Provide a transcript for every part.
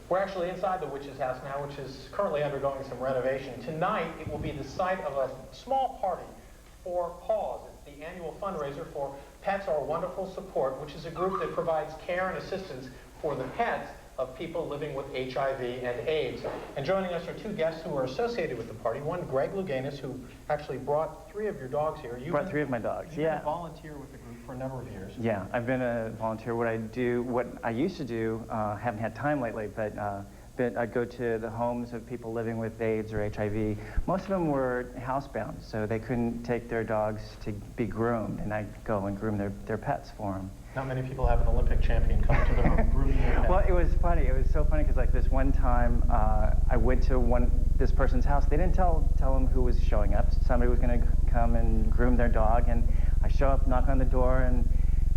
We're actually inside the witch's house now, which is currently undergoing some renovation. Tonight, it will be the site of a small party for PAWS. It's the annual fundraiser for Pets Are Wonderful Support, which is a group that provides care and assistance for the pets of people living with HIV and AIDS. And joining us are two guests who are associated with the party. One, Greg Louganis, who actually brought 3 of your dogs here. You brought 3 of my dogs, You've been a volunteer with the group for a number of years. Yeah, I've been a volunteer. What I used to do, haven't had time lately, but I'd go to the homes of people living with AIDS or HIV. Most of them were housebound, so they couldn't take their dogs to be groomed, and I'd go and groom their pets for them. Not many people have an Olympic champion come to their home grooming their pet. Well, it was funny. It was so funny because like this one time, I went to this person's house. They didn't tell them who was showing up. Somebody was going to come and groom their dog, and I show up, knock on the door, and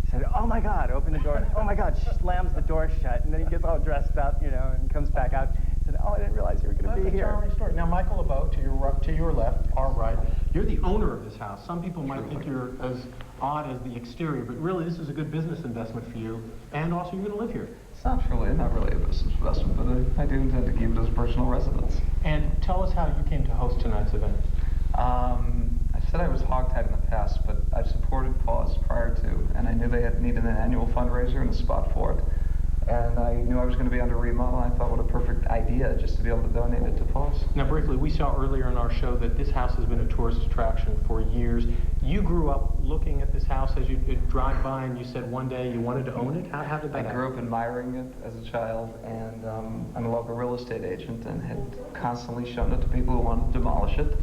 said, "Oh my God!" Open the door. Oh my God! She slams the door shut, and then he gets all dressed up, and comes back out. Said, "Oh, I didn't realize you were going to be here." That's a story. Now, Michael LeBeau, to your left, our right, you're the owner of this house. Some people might think you're as odd as the exterior, but really this is a good business investment for you, and also you're going to live here. It's not really a business investment, but I do intend to keep it as a personal residence. And tell us how you came to host tonight's event. I said I was hogtied in the past, but I've supported PAWS prior to, and I knew they had needed an annual fundraiser and a spot for it. And I knew I was going to be under remodel, and I thought what a perfect idea just to be able to donate it to PAWS. Now briefly, we saw earlier in our show that this house has been a tourist attraction for years. You grew up looking at this house as you drive by, and you said one day you wanted to own it? How did that happen? I grew up admiring it as a child, and I'm a local real estate agent and had constantly shown it to people who wanted to demolish it.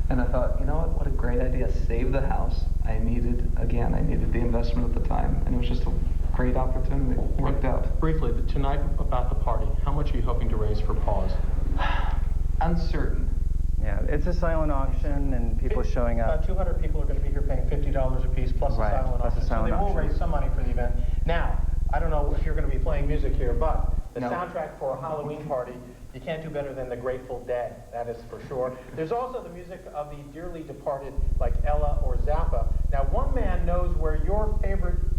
And I thought, you know what a great idea, save the house. I needed the investment at the time, and it was just a great opportunity. It worked out. Briefly, tonight about the party, how much are you hoping to raise for PAWS? Uncertain. Yeah, it's a silent auction, and people showing up. About 200 people are going to be here paying $50 a piece, plus a silent auction. So they will raise some money for the event. Now, I don't know if you're going to be playing music here, but the soundtrack for a Halloween party, you can't do better than the Grateful Dead, that is for sure. There's also the music of the dearly departed, like Ella or Zappa. Now, one man knows where your favorite